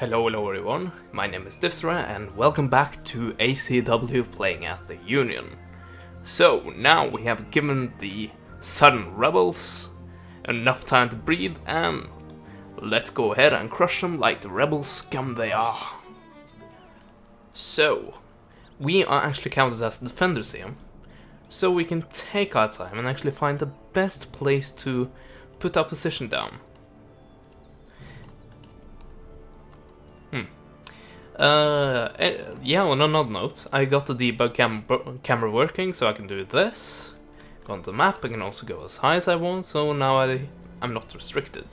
Hello everyone, my name is Divsra and welcome back to ACW playing as the Union. So now we have given the Sudden Rebels enough time to breathe and let's go ahead and crush them like the rebel scum they are. So, we are actually counted as defenders here, so we can take our time and actually find the best place to put our position down. Yeah, on another note, I got the debug camera working, so I can do this. Go on the map, I can also go as high as I want, so now I'm not restricted.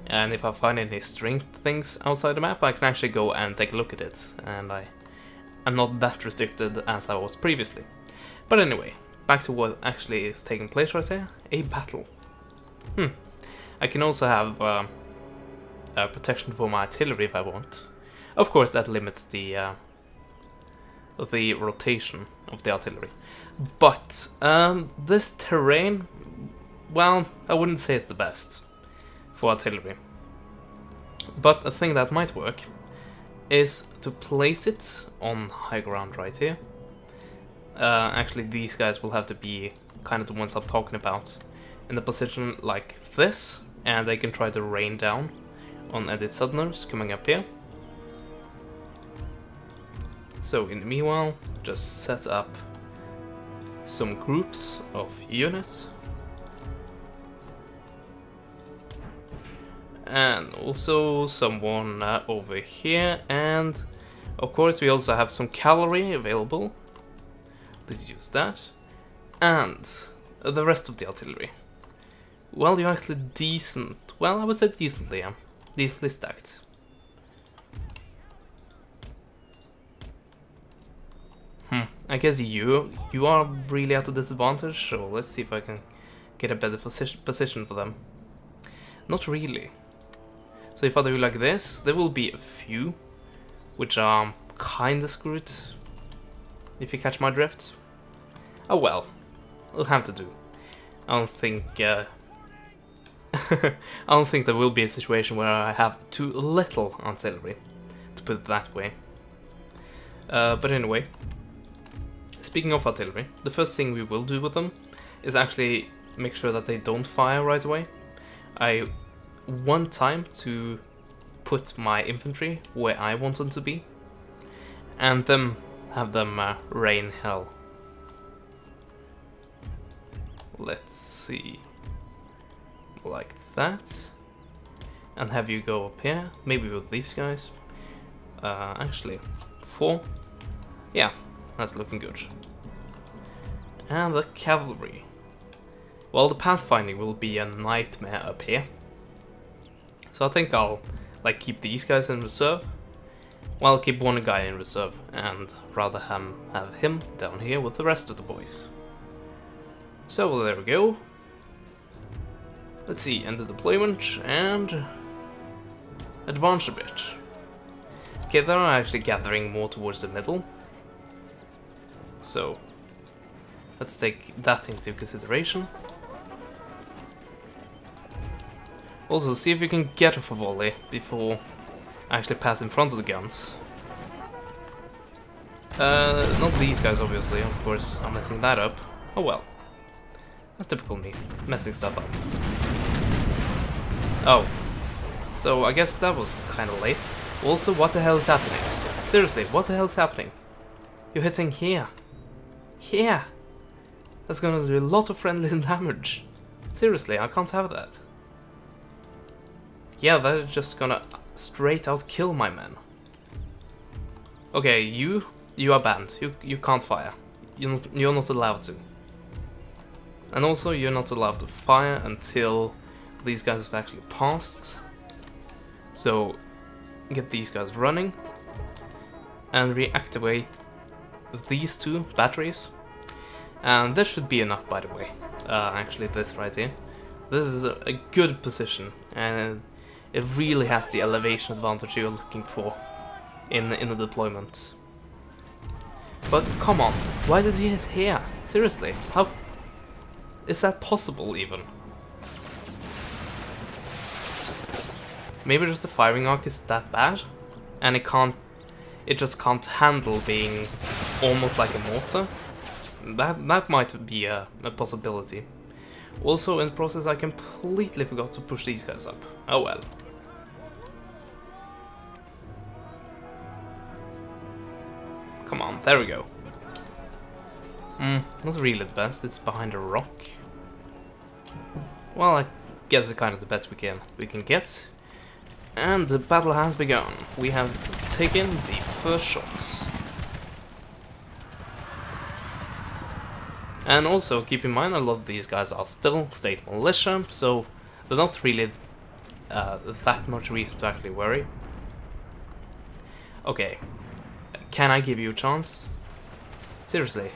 And if I find any strength things outside the map, I can actually go and take a look at it, and I'm not that restricted as I was previously. But anyway, back to what actually is taking place right here, a battle. I can also have protection for my artillery if I want. Of course, that limits the rotation of the artillery. But this terrain, well, I wouldn't say it's the best for artillery. But a thing that might work is to place it on high ground right here. Actually, these guys will have to be kind of the ones I'm talking about in a position like this, and they can try to rain down on edit Southerners coming up here. So in the meanwhile, just set up some groups of units. And also someone over here, and of course we also have some cavalry available. Let's use that. And the rest of the artillery. Well, you're actually decent. Well, I would say decently, yeah. Decently stacked. I guess you are really at a disadvantage, so let's see if I can get a better position for them. Not really. So if I do like this, there will be a few which are kinda screwed, if you catch my drift. Oh well, it'll have to do. I don't think I don't think there will be a situation where I have too little artillery, to put it that way. But anyway, speaking of artillery, the first thing we will do with them is actually make sure that they don't fire right away. I want time to put my infantry where I want them to be, and then have them rain hell. Let's see, like that, and have you go up here, maybe with these guys. Actually, 4. Yeah, that's looking good. And the cavalry. Well, the pathfinding will be a nightmare up here. So I think I'll keep these guys in reserve. Well, I'll keep one guy in reserve and rather have him down here with the rest of the boys. So there we go. Let's see, end the deployment and advance a bit. Okay, they're actually gathering more towards the middle. So let's take that into consideration. Also, see if you can get off a volley before I actually pass in front of the guns. Not these guys, obviously, of course, I'm messing that up. Oh well. That's typical me, messing stuff up. Oh. So I guess that was kinda late. Also, what the hell is happening? Seriously, what the hell is happening? You're hitting here. Here! That's gonna do a lot of friendly damage. Seriously, I can't have that. Yeah, that is just gonna straight out kill my men. Okay, you are banned. You can't fire. You're not allowed to. And also, you're not allowed to fire until these guys have actually passed. So, get these guys running and reactivate these 2 batteries. And this should be enough, by the way. Actually, this right here. This is a good position, and it really has the elevation advantage you're looking for in the deployment. But come on, why did he hit here? Seriously, how is that possible even? Maybe just the firing arc is that bad, and it just can't handle being almost like a mortar. That might be a possibility. Also, in the process, I completely forgot to push these guys up. Oh well. Come on, there we go. Not really the best, it's behind a rock. Well, I guess it's kind of the best we can get. And the battle has begun. We have taken the first shots. And also, keep in mind, a lot of these guys are still state militia, so they're not really that much reason to actually worry. Okay, can I give you a chance? Seriously,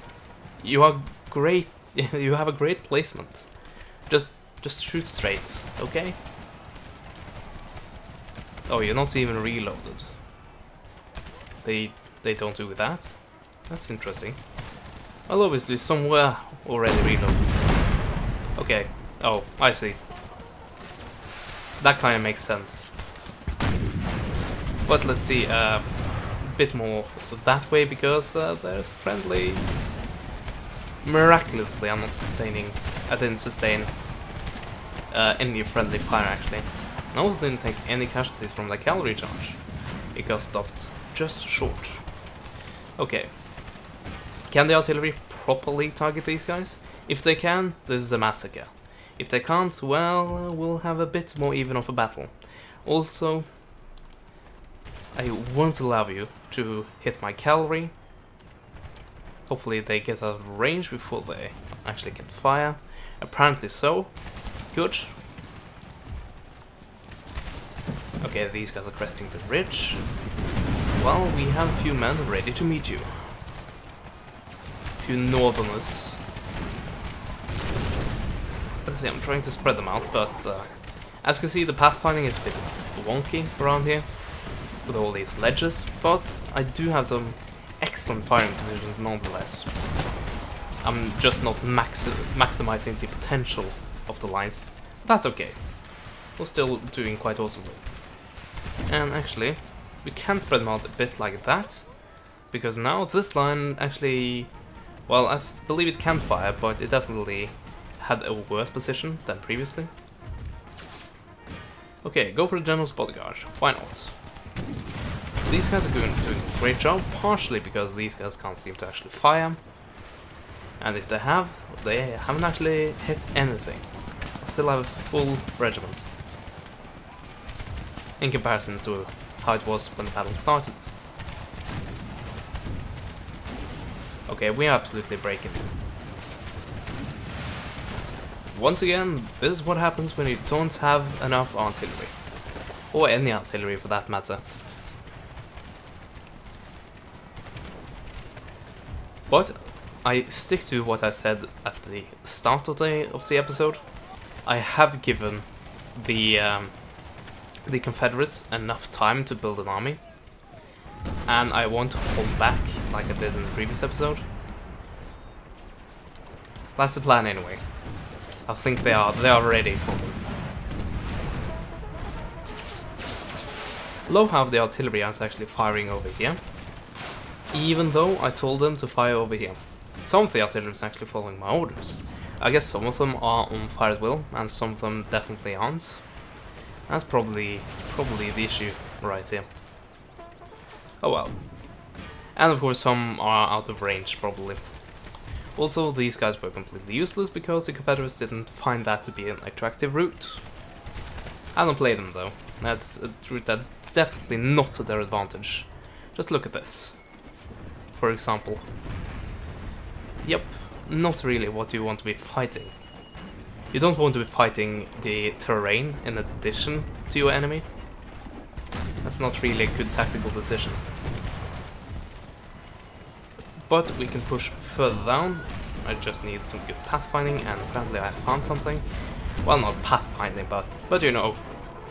you are great. You have a great placement. Just shoot straight, okay? Oh, you're not even reloaded. They don't do that. That's interesting. Well, obviously some were already reloaded. Okay. Oh, I see. That kind of makes sense. But let's see a bit more that way, because there's friendlies. Miraculously, I didn't sustain any friendly fire actually. I also didn't take any casualties from the cavalry charge. It got stopped just short. Okay. Can the artillery properly target these guys? If they can, this is a massacre. If they can't, well, we'll have a bit more even of a battle. Also, I won't allow you to hit my cavalry. Hopefully they get out of range before they actually can fire. Apparently so. Good. Okay, these guys are cresting the ridge. Well, we have a few men ready to meet you. A few northerners. Let's see, I'm trying to spread them out, but as you can see, the pathfinding is a bit wonky around here with all these ledges, but I do have some excellent firing positions nonetheless. I'm just not maximizing the potential of the lines. That's okay. We're still doing quite awesomely. And actually, we can spread them out a bit like that, because now this line actually, well, I believe it can fire, but it definitely had a worse position than previously. Okay, go for the General's Bodyguard. Why not? These guys are doing a great job, partially because these guys can't seem to actually fire. And if they haven't actually hit anything. I still have a full regiment. In comparison to how it was when the battle started. Okay, we are absolutely breaking. Once again, this is what happens when you don't have enough artillery. Or any artillery for that matter. But I stick to what I said at the start of the episode. I have given the Confederates enough time to build an army, and I won't hold back like I did in the previous episode. That's the plan anyway. I think they are ready for them. Love how the artillery is actually firing over here, even though I told them to fire over here. Some of the artillery is actually following my orders. I guess some of them are on fire at will, and some of them definitely aren't. That's probably the issue right here. Oh well. And of course some are out of range, probably. Also, these guys were completely useless because the Confederates didn't find that to be an attractive route. I don't play them though. That's a route that's definitely not to their advantage. Just look at this, for example. Yep, not really what you want to be fighting. You don't want to be fighting the terrain in addition to your enemy. That's not really a good tactical decision. But we can push further down. I just need some good pathfinding, and apparently I found something. Well, not pathfinding, but you know,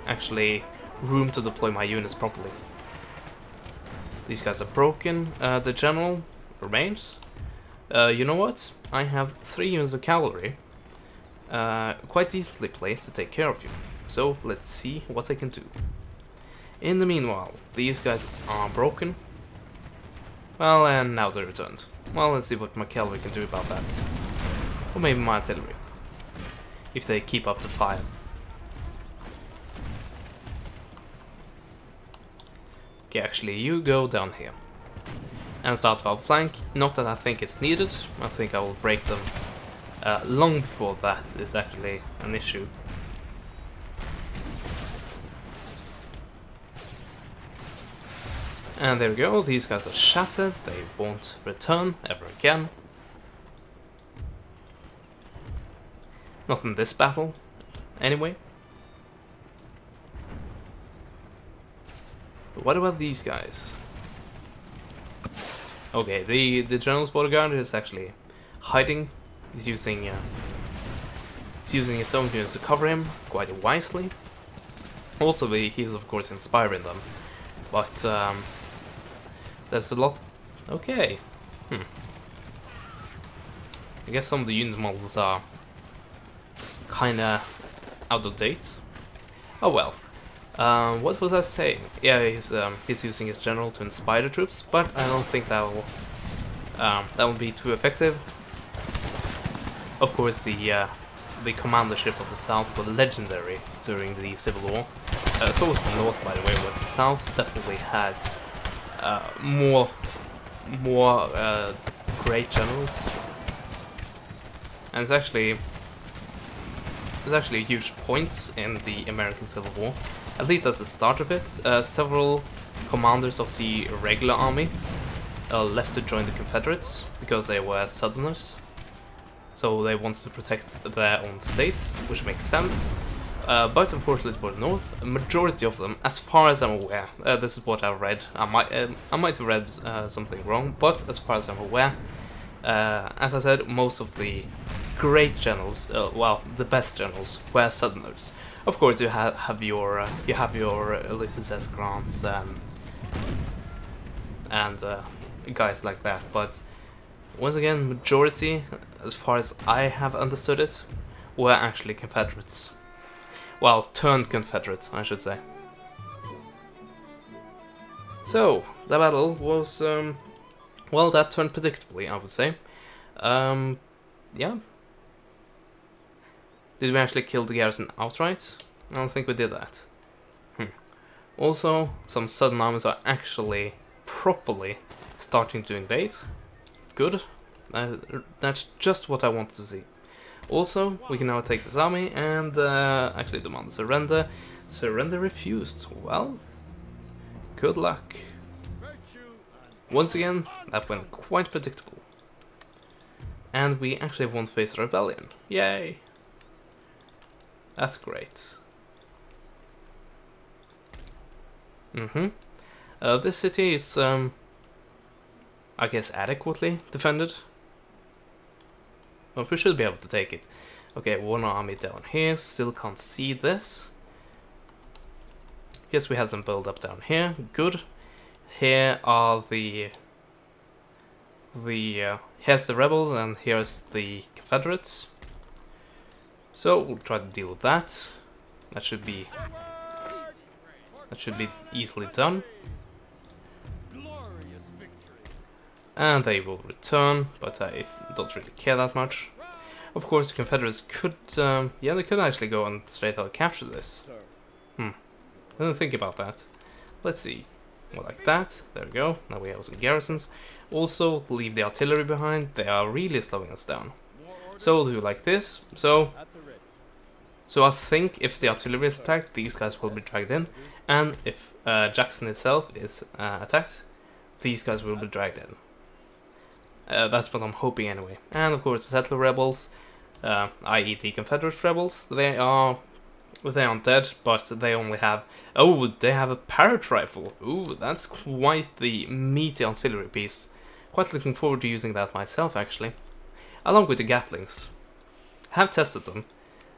actually room to deploy my units properly. These guys are broken. The general remains. You know what? I have 3 units of cavalry. Quite easily placed to take care of you. So let's see what I can do. In the meanwhile, these guys are broken. Well, and now they're returned. Well, let's see what my cavalry can do about that. Or maybe my artillery. If they keep up the fire. Okay, actually, you go down here. And start our flank. Not that I think it's needed. I think I will break them long before that is actually an issue. And there we go, these guys are shattered, they won't return ever again. Not in this battle, anyway. But what about these guys? Okay, the general's bodyguard is actually hiding. He's using his own units to cover him quite wisely. Also, he's of course inspiring them, but there's a lot. Okay, I guess some of the unit models are kinda out of date. Oh well. What was I saying? Yeah, he's using his general to inspire the troops, but I don't think that will be too effective. Of course, the commandership of the South were legendary during the Civil War. So was the North, by the way, but the South definitely had more great generals. And it's actually a huge point in the American Civil War. At least at the start of it, several commanders of the regular army left to join the Confederates because they were Southerners. So they wanted to protect their own states, which makes sense. But unfortunately for the North, a majority of them, as far as I'm aware, this is what I've read. I might have read something wrong, but as far as I'm aware, as I said, most of the great generals, well, the best generals, were Southerners. Of course, you have your Ulysses S. Grants and guys like that, but once again, majority, as far as I have understood it, were actually Confederates. Well, turned Confederates, I should say. So, the battle was, well, that turned predictably, I would say. Yeah. Did we actually kill the garrison outright? I don't think we did that. Also, some southern armies are actually properly starting to invade. Good. That's just what I wanted to see. Also, we can now take this army and actually demand surrender. Surrender refused. Well, good luck. Once again, that went quite predictable. And we actually won't face a rebellion. Yay! That's great. This city is, I guess, adequately defended. Well, we should be able to take it. Okay, one army down here, still can't see this. Guess we have some build up down here, good. Here are here's the rebels and here's the Confederates. So we'll try to deal with that. That should be easily done. And they will return, but I don't really care that much. Of course, the Confederates could, yeah, they could actually go and straight out capture this. I didn't think about that. Let's see. More like that. There we go. Now we have some garrisons. Also, leave the artillery behind. They are really slowing us down. So we'll do like this. So I think if the artillery is attacked, these guys will be dragged in. And if Jackson itself is attacked, these guys will be dragged in. That's what I'm hoping anyway. And of course the settler rebels, i.e. the Confederate rebels, they aren't dead, but they only have... Oh, they have a parrot rifle. Ooh, that's quite the meaty artillery piece. Quite looking forward to using that myself, actually. Along with the Gatlings. Have tested them.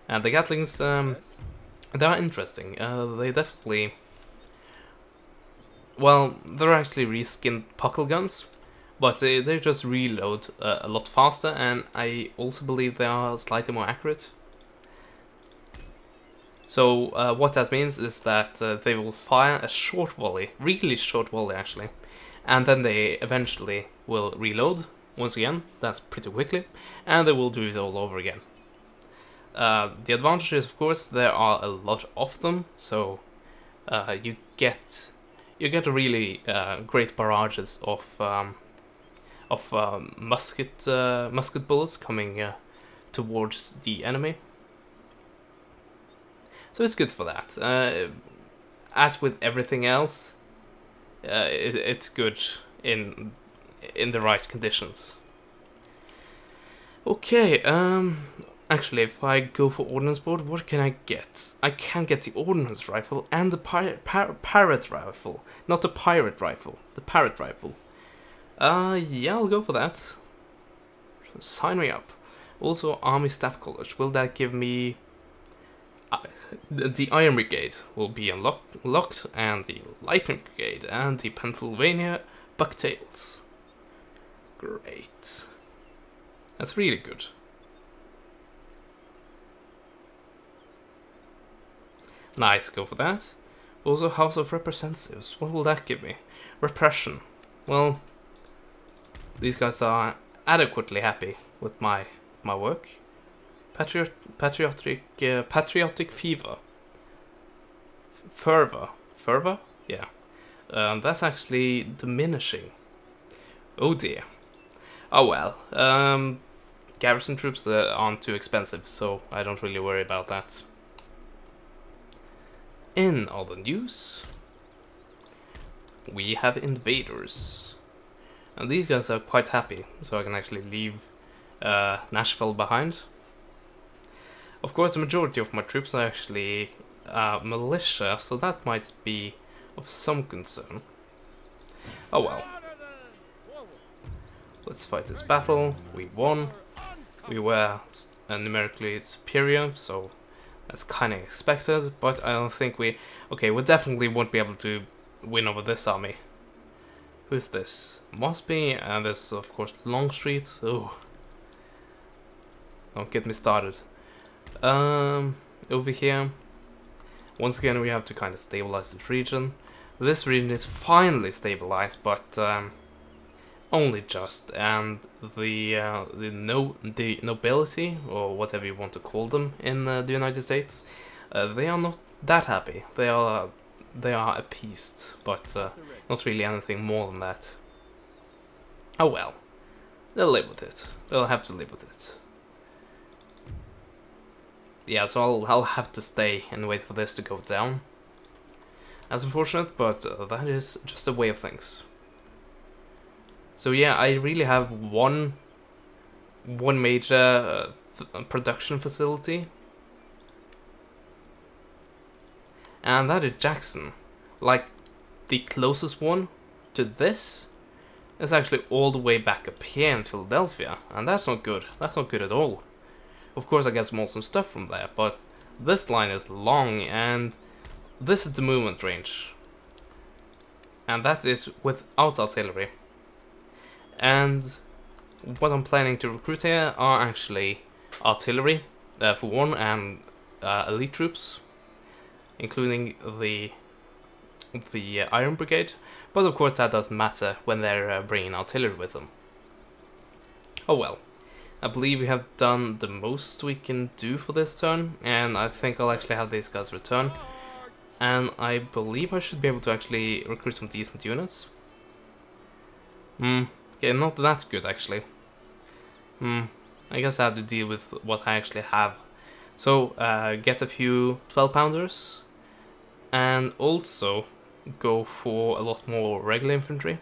And the Gatlings, they are interesting. They definitely... Well, they're actually reskinned puckle guns. But they just reload a lot faster, and I also believe they are slightly more accurate. So what that means is that they will fire a short volley, really short volley actually, and then they eventually will reload once again, that's pretty quickly, and they will do it all over again. The advantage is, of course, there are a lot of them, so you get really great barrages of musket bullets coming towards the enemy. So it's good for that. As with everything else, it's good in the right conditions. Okay, actually, if I go for ordnance board, what can I get? I can get the ordnance rifle and the parrot rifle. Not the pirate rifle, the parrot rifle. Yeah, I'll go for that. Sign me up. Also, Army Staff College. Will that give me... the Iron Brigade will be unlocked, and the Lightning Brigade, and the Pennsylvania Bucktails. Great. That's really good. Nice, go for that. Also, House of Representatives. What will that give me? Repression. Well, these guys are adequately happy with my work. Patriotic fever. Fervor? Yeah. That's actually diminishing. Oh dear. Oh well. Garrison troops aren't too expensive, so I don't really worry about that. In other news, we have invaders. And these guys are quite happy, so I can actually leave Nashville behind. Of course, the majority of my troops are actually militia, so that might be of some concern. Oh well. Let's fight this battle. We won. We were numerically superior, so that's kind of expected, but I don't think we... Okay, we definitely won't be able to win over this army. Who's this? Mosby, and this, of course, Longstreet. Oh, don't get me started. Over here, once again, we have to kind of stabilize this region. This region is finally stabilized, but only just, and the nobility, or whatever you want to call them in the United States, they are not that happy. They are appeased, but not really anything more than that. Oh well, they'll live with it. They'll have to live with it. Yeah, so I'll have to stay and wait for this to go down. That's unfortunate, but that is just a way of things. So yeah, I really have one major production facility, and that is Jackson. Like, the closest one to this is actually all the way back up here in Philadelphia, and that's not good. That's not good at all. Of course, I get some awesome stuff from there, but this line is long, and this is the movement range, and that is without artillery. And what I'm planning to recruit here are actually artillery, for one, and elite troops, including the Iron Brigade. But of course that doesn't matter when they're bringing artillery with them. Oh well. I believe we have done the most we can do for this turn, and I think I'll actually have these guys return. And I believe I should be able to actually recruit some decent units. Okay, not that good actually. I guess I have to deal with what I actually have. So, get a few 12-pounders, and also go for a lot more regular infantry,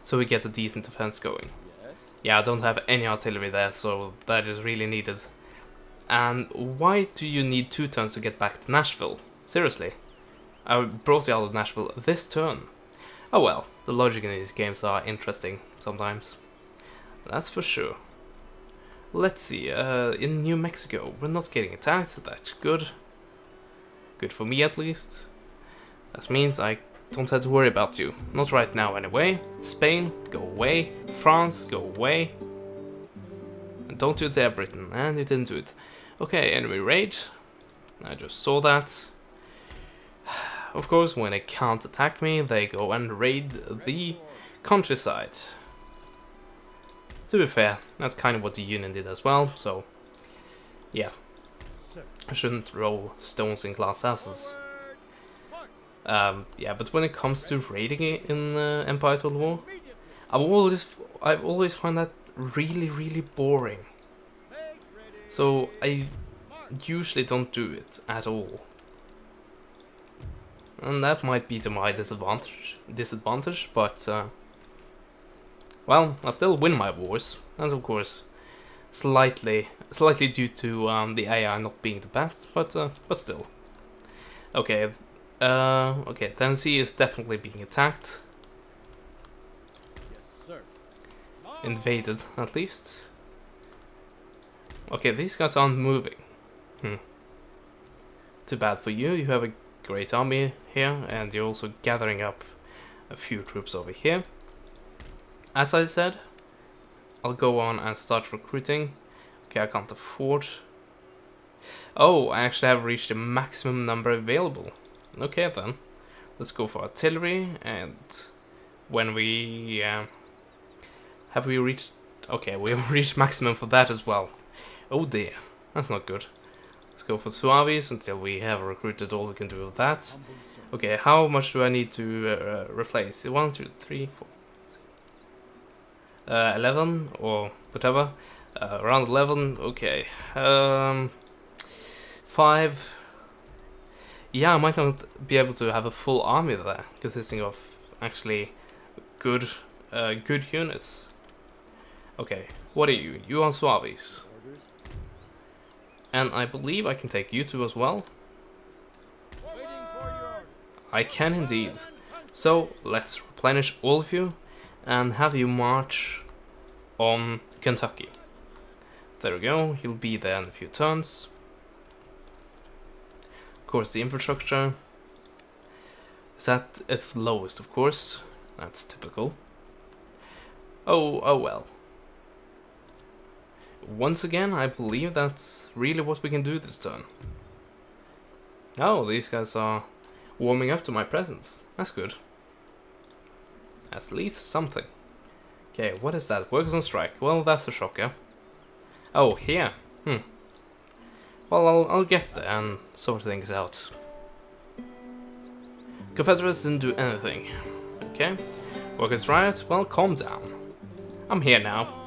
so we get a decent defense going. Yeah, I don't have any artillery there, so that is really needed. And why do you need 2 turns to get back to Nashville? Seriously. I brought you out of Nashville this turn. Oh well, the logic in these games are interesting sometimes. That's for sure. Let's see, in New Mexico, we're not getting attacked, that's good. Good for me at least. That means I don't have to worry about you. Not right now anyway. Spain, go away. France, go away. And don't you dare Britain. And you didn't do it. Okay, enemy raid. I just saw that. Of course, when they can't attack me, they go and raid the countryside. To be fair, that's kind of what the Union did as well, so yeah. I shouldn't throw stones in glass asses. Yeah, but when it comes to raiding it in Empire Total War, I've always found that really boring. So I usually don't do it at all. And that might be to my disadvantage, but well, I still win my wars. That's of course slightly due to the AI not being the best, but still. Okay, okay, Tennessee is definitely being attacked. Yes, sir. Invaded, at least. Okay, these guys aren't moving. Too bad for you. You have a great army here, and you're also gathering up a few troops over here. As I said, I'll go on and start recruiting. Okay, I can't afford. Oh, I actually have reached the maximum number available. Okay then, let's go for artillery, and when we have we reached? Okay, we have reached maximum for that as well. Oh dear, that's not good. Let's go for Suavis until we have recruited all we can do with that. Okay, how much do I need to replace? 1, 2, 3, 4, 11 or whatever. Around 11. Okay. 5. Yeah, I might not be able to have a full army there, consisting of actually good units. Okay, what are you? You are Suavis. And I believe I can take you two as well. I can indeed. So let's replenish all of you and have you march on Kentucky. There we go, he'll be there in a few turns. Of course, the infrastructure is at its lowest, of course. That's typical. Oh well. Once again, I believe that's really what we can do this turn. Oh, these guys are warming up to my presence. That's good. At least something. Okay, what is that? Workers on strike. Well, that's a shocker. Oh, here. Well, I'll get there and sort things out. Confederates didn't do anything. Okay. Workers riot. Well, calm down. I'm here now.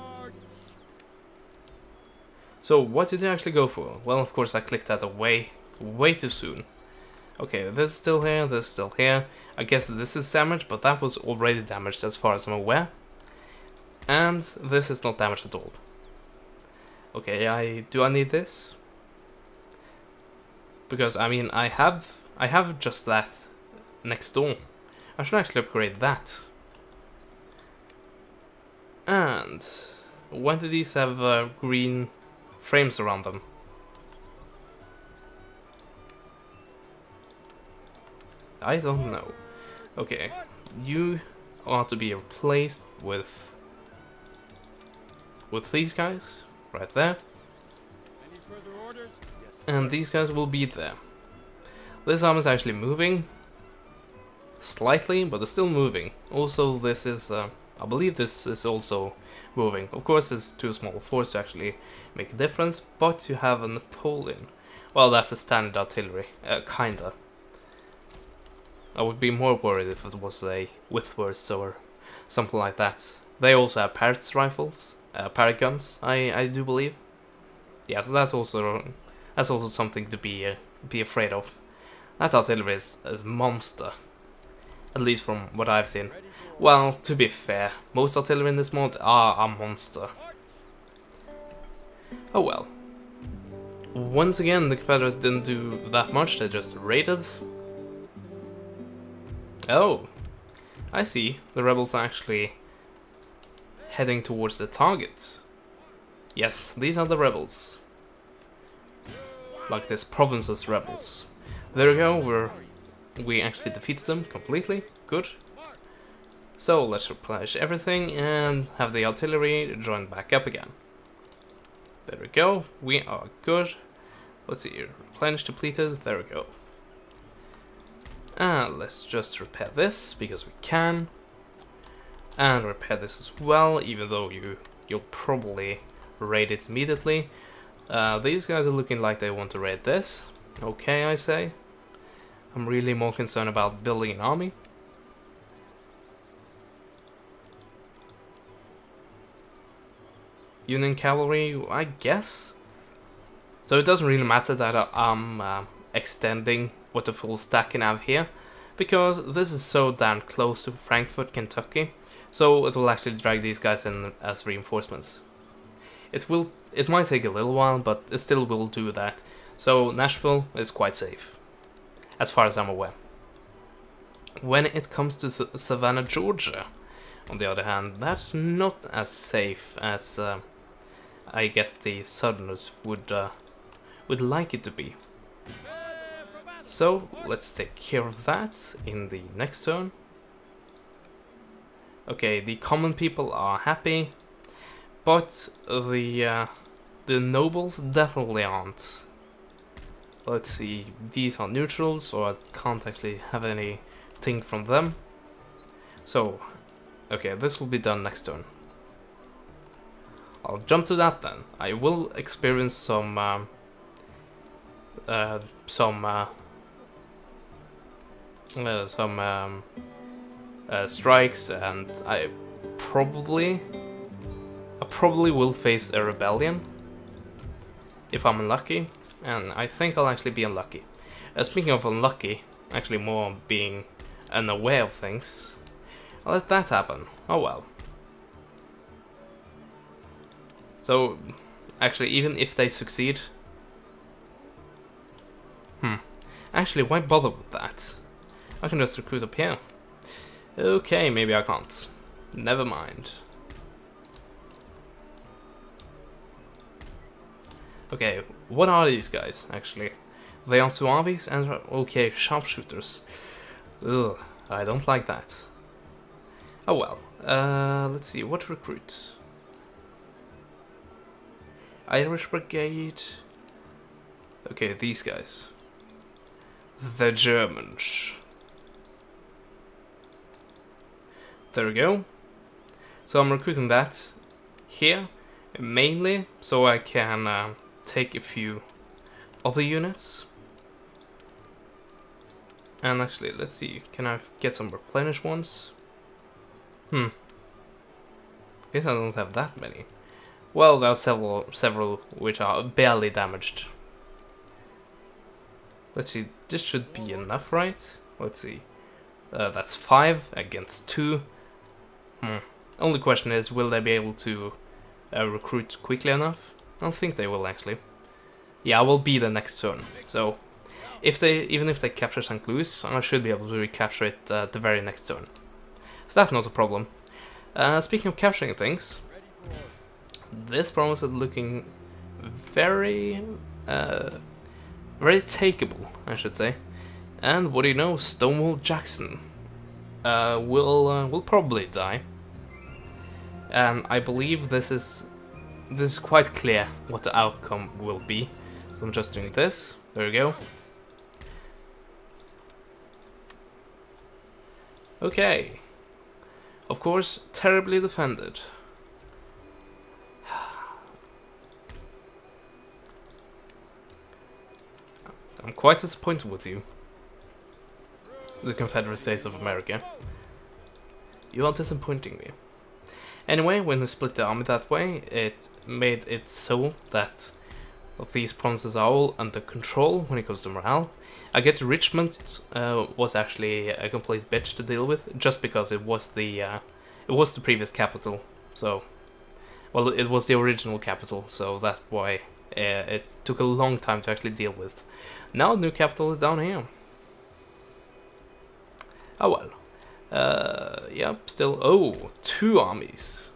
So, what did you actually go for? Well, of course, I clicked that way too soon. Okay, this is still here, this is still here. I guess this is damaged, but that was already damaged as far as I'm aware. And this is not damaged at all. Okay, do I need this? Because, I mean, I have just that next door. I should actually upgrade that. And when do these have green frames around them? I don't know. Okay, you are to be replaced with these guys right there, and these guys will be there. This arm is actually moving slightly, but it's still moving. Also, this is I believe this is also moving. Of course, it's too small a force to actually make a difference, but you have a Napoleon. Well, that's a standard artillery, kinda. I would be more worried if it was a Whitworth or something like that. They also have Parrott rifles, Parrott guns, I do believe. Yeah, so that's also something to be afraid of. That artillery is a monster, at least from what I've seen. Well, to be fair, most artillery in this mod are a monster. Oh well. Once again, the Confederates didn't do that much, they just raided. Oh, I see. The rebels are actually heading towards the target. Yes, these are the rebels. Like this province's rebels. There we go, we actually defeat them completely. Good. So let's replenish everything and have the artillery join back up again. There we go, we are good. Let's see here. Replenish depleted. There we go. And let's just repair this, because we can. And repair this as well, even though you'll probably raid it immediately. These guys are looking like they want to raid this. Okay, I say. I'm really more concerned about building an army. Union cavalry, I guess. So it doesn't really matter that I'm extending what the full stack can have here, because this is so damn close to Frankfurt, Kentucky. So it will actually drag these guys in as reinforcements. It might take a little while, but it still will do that. So Nashville is quite safe, as far as I'm aware. When it comes to Savannah, Georgia, on the other hand, that's not as safe as I guess the Southerners would like it to be. So let's take care of that in the next turn. Okay, the common people are happy, but the nobles definitely aren't. Let's see, these are neutrals, so I can't actually have anything from them. So, okay, this will be done next turn. I'll jump to that then. I will experience some strikes, and I probably will face a rebellion if I'm unlucky, and I think I'll actually be unlucky. Speaking of unlucky, actually more being unaware of things, I'll let that happen. Oh well. So, actually, even if they succeed, actually, why bother with that? I can just recruit up here. Okay, maybe I can't. Never mind. Okay, what are these guys, actually? They are Suavis and okay, sharpshooters. Ugh, I don't like that. Oh well, let's see, what recruits? Irish Brigade. Okay, these guys. The Germans. There we go. So I'm recruiting that here, mainly so I can take a few other units. And actually, let's see, can I get some replenished ones? Guess I don't have that many. Well, there are several which are barely damaged. Let's see, this should be enough, right? Let's see. That's 5 against 2. Only question is, will they be able to recruit quickly enough? I don't think they will, actually. Yeah, I will be the next turn. So, even if they capture St. Louis, I should be able to recapture it the very next turn. So that's not a problem. Speaking of capturing things, this province is looking very, very takeable, I should say. And what do you know, Stonewall Jackson will probably die. And I believe this is quite clear what the outcome will be. So I'm just doing this. There we go. Okay. Of course, terribly defended. I'm quite disappointed with you, the Confederate States of America. You are disappointing me. Anyway, when they split the army that way, it made it so that these provinces are all under control when it comes to morale. I get Richmond was actually a complete bitch to deal with, just because it was the previous capital. So, well, it was the original capital, so that's why it took a long time to actually deal with. Now the new capital is down here. Oh well. Yep, still... Oh, 2 armies.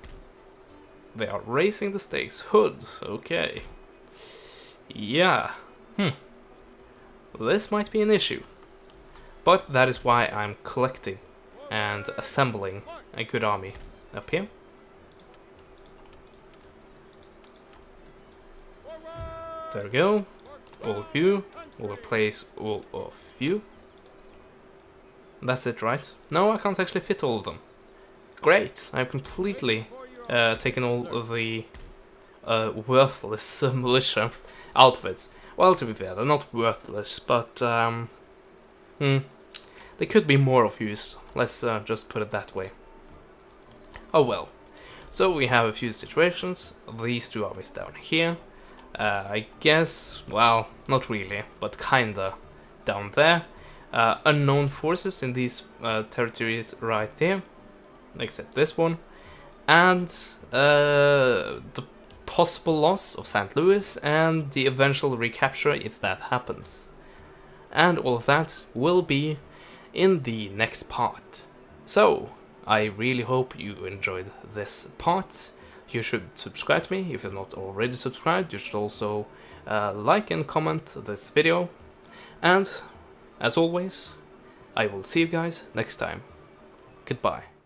They are raising the stakes. Hoods, okay. Yeah. This might be an issue. But that is why I'm collecting and assembling a good army up here. There we go. all of you. We'll replace all of you. That's it, right? No, I can't actually fit all of them. Great! I've completely taken all of the worthless militia outfits. Well, to be fair, they're not worthless, but they could be more of use. Let's just put it that way. Oh well. So we have a few situations. These two armies down here. I guess, well, not really, but kinda down there. Unknown forces in these territories right here, except this one. And the possible loss of St. Louis and the eventual recapture if that happens. And all of that will be in the next part. So, I really hope you enjoyed this part. You should subscribe to me if you're not already subscribed. You should also like and comment this video. And, as always, I will see you guys next time. Goodbye.